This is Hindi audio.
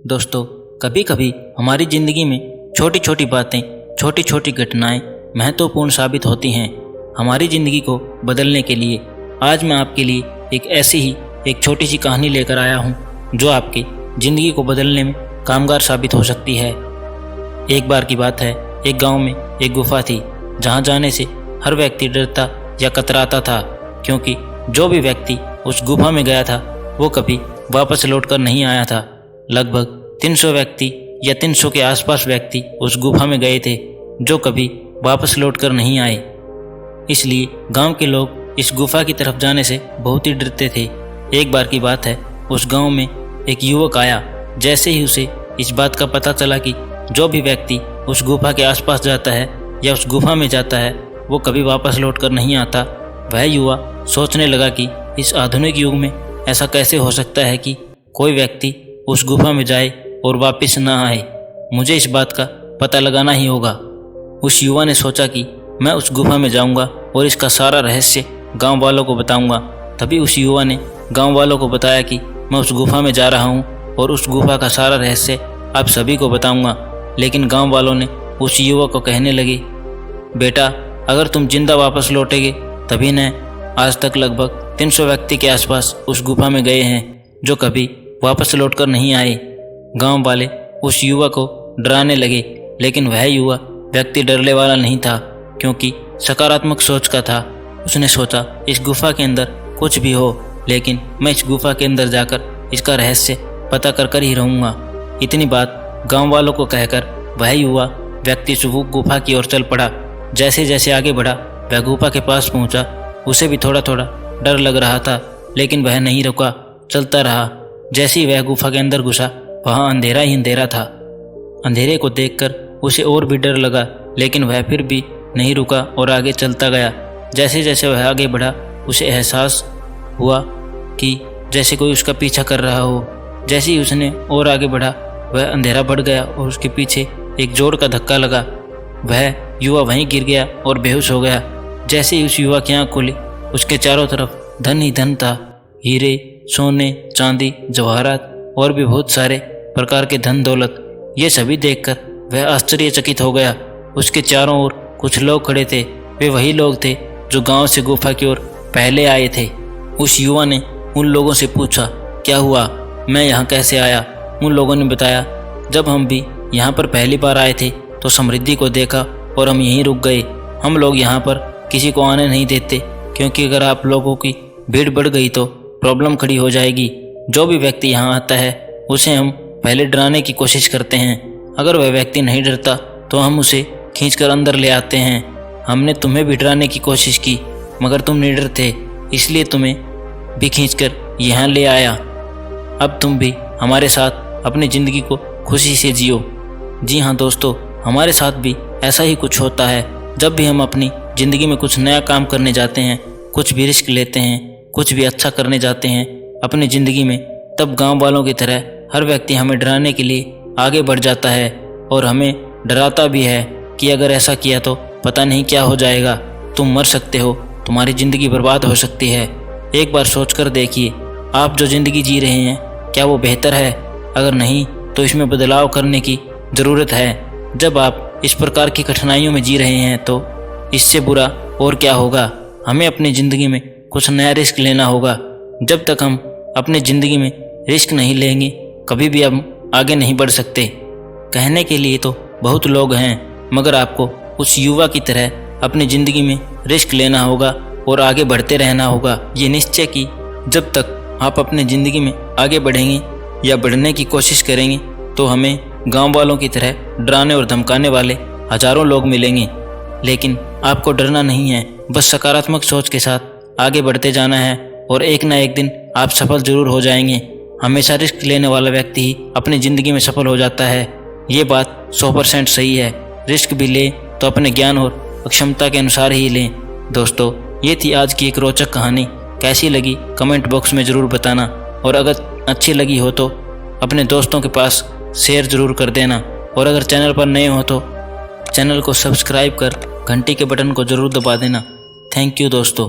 दोस्तों, कभी कभी हमारी ज़िंदगी में छोटी छोटी बातें, छोटी छोटी घटनाएं महत्वपूर्ण साबित होती हैं हमारी ज़िंदगी को बदलने के लिए। आज मैं आपके लिए एक छोटी सी कहानी लेकर आया हूं जो आपकी ज़िंदगी को बदलने में कामगार साबित हो सकती है। एक बार की बात है, एक गांव में एक गुफा थी जहां जाने से हर व्यक्ति डरता या कतराता था, क्योंकि जो भी व्यक्ति उस गुफा में गया था वो कभी वापस लौटकर नहीं आया था। लगभग 300 व्यक्ति या 300 के आसपास व्यक्ति उस गुफा में गए थे जो कभी वापस लौटकर नहीं आए। इसलिए गांव के लोग इस गुफा की तरफ जाने से बहुत ही डरते थे। एक बार की बात है, उस गांव में एक युवक आया। जैसे ही उसे इस बात का पता चला कि जो भी व्यक्ति उस गुफा के आसपास जाता है या उस गुफा में जाता है वो कभी वापस लौटकर नहीं आता, वह युवा सोचने लगा कि इस आधुनिक युग में ऐसा कैसे हो सकता है कि कोई व्यक्ति उस गुफा में जाए और वापस ना आए। मुझे इस बात का पता लगाना ही होगा। उस युवा ने सोचा कि मैं उस गुफा में जाऊंगा और इसका सारा रहस्य गांव वालों को बताऊंगा। तभी उस युवा ने गांव वालों को बताया कि मैं उस गुफा में जा रहा हूं और उस गुफा का सारा रहस्य आप सभी को बताऊंगा। लेकिन गांव वालों ने उस युवा को कहने लगे, बेटा, अगर तुम जिंदा वापस लौटेगे तभी न। आज तक लगभग 300 व्यक्ति के आसपास उस गुफा में गए हैं जो कभी वापस लौटकर नहीं आए। गांव वाले उस युवा को डराने लगे, लेकिन वह युवा व्यक्ति डरने वाला नहीं था, क्योंकि सकारात्मक सोच का था। उसने सोचा इस गुफा के अंदर कुछ भी हो, लेकिन मैं इस गुफा के अंदर जाकर इसका रहस्य पता कर ही रहूँगा। इतनी बात गांव वालों को कहकर वह युवा व्यक्ति गुफा की ओर चल पड़ा। जैसे जैसे आगे बढ़ा वह गुफा के पास पहुंचा। उसे भी थोड़ा थोड़ा डर लग रहा था, लेकिन वह नहीं रुका, चलता रहा। जैसे ही वह गुफा के अंदर घुसा वहाँ अंधेरा ही अंधेरा था। अंधेरे को देखकर उसे और भी डर लगा, लेकिन वह फिर भी नहीं रुका और आगे चलता गया। जैसे जैसे वह आगे बढ़ा उसे एहसास हुआ कि जैसे कोई उसका पीछा कर रहा हो। जैसे ही उसने और आगे बढ़ा वह अंधेरा बढ़ गया और उसके पीछे एक जोर का धक्का लगा। वह युवा वहीं गिर गया और बेहोश हो गया। जैसे ही उस युवा की आँख खुली उसके चारों तरफ धन ही धन था। हीरे, सोने, चांदी, जवाहरात और भी बहुत सारे प्रकार के धन दौलत। ये सभी देखकर वह आश्चर्यचकित हो गया। उसके चारों ओर कुछ लोग खड़े थे। वे वही लोग थे जो गांव से गुफा की ओर पहले आए थे। उस युवा ने उन लोगों से पूछा, क्या हुआ, मैं यहाँ कैसे आया? उन लोगों ने बताया, जब हम भी यहाँ पर पहली बार आए थे तो समृद्धि को देखा और हम यहीं रुक गए। हम लोग यहाँ पर किसी को आने नहीं देते, क्योंकि अगर आप लोगों की भीड़ बढ़ गई तो प्रॉब्लम खड़ी हो जाएगी। जो भी व्यक्ति यहाँ आता है उसे हम पहले डराने की कोशिश करते हैं। अगर वह व्यक्ति नहीं डरता तो हम उसे खींचकर अंदर ले आते हैं। हमने तुम्हें भी डराने की कोशिश की, मगर तुम निडर थे, इसलिए तुम्हें भी खींचकर यहाँ ले आया। अब तुम भी हमारे साथ अपनी ज़िंदगी को खुशी से जियो। जी हाँ दोस्तों, हमारे साथ भी ऐसा ही कुछ होता है। जब भी हम अपनी ज़िंदगी में कुछ नया काम करने जाते हैं, कुछ भी रिस्क लेते हैं, कुछ भी अच्छा करने जाते हैं अपनी ज़िंदगी में, तब गांव वालों की तरह हर व्यक्ति हमें डराने के लिए आगे बढ़ जाता है और हमें डराता भी है कि अगर ऐसा किया तो पता नहीं क्या हो जाएगा, तुम मर सकते हो, तुम्हारी ज़िंदगी बर्बाद हो सकती है। एक बार सोचकर देखिए, आप जो ज़िंदगी जी रहे हैं क्या वो बेहतर है? अगर नहीं तो इसमें बदलाव करने की ज़रूरत है। जब आप इस प्रकार की कठिनाइयों में जी रहे हैं तो इससे बुरा और क्या होगा? हमें अपनी ज़िंदगी में कुछ नया रिस्क लेना होगा। जब तक हम अपनी ज़िंदगी में रिस्क नहीं लेंगे कभी भी हम आगे नहीं बढ़ सकते। कहने के लिए तो बहुत लोग हैं, मगर आपको उस युवा की तरह अपनी ज़िंदगी में रिस्क लेना होगा और आगे बढ़ते रहना होगा। ये निश्चय कि जब तक आप अपनी ज़िंदगी में आगे बढ़ेंगे या बढ़ने की कोशिश करेंगे तो हमें गांव वालों की तरह डराने और धमकाने वाले हजारों लोग मिलेंगे। लेकिन आपको डरना नहीं है, बस सकारात्मक सोच के साथ आगे बढ़ते जाना है और एक ना एक दिन आप सफल जरूर हो जाएंगे। हमेशा रिस्क लेने वाला व्यक्ति ही अपनी ज़िंदगी में सफल हो जाता है। ये बात 100% सही है। रिस्क भी लें तो अपने ज्ञान और क्षमता के अनुसार ही लें। दोस्तों, ये थी आज की एक रोचक कहानी। कैसी लगी कमेंट बॉक्स में ज़रूर बताना, और अगर अच्छी लगी हो तो अपने दोस्तों के पास शेयर ज़रूर कर देना। और अगर चैनल पर नए हो तो चैनल को सब्सक्राइब कर घंटी के बटन को ज़रूर दबा देना। थैंक यू दोस्तों।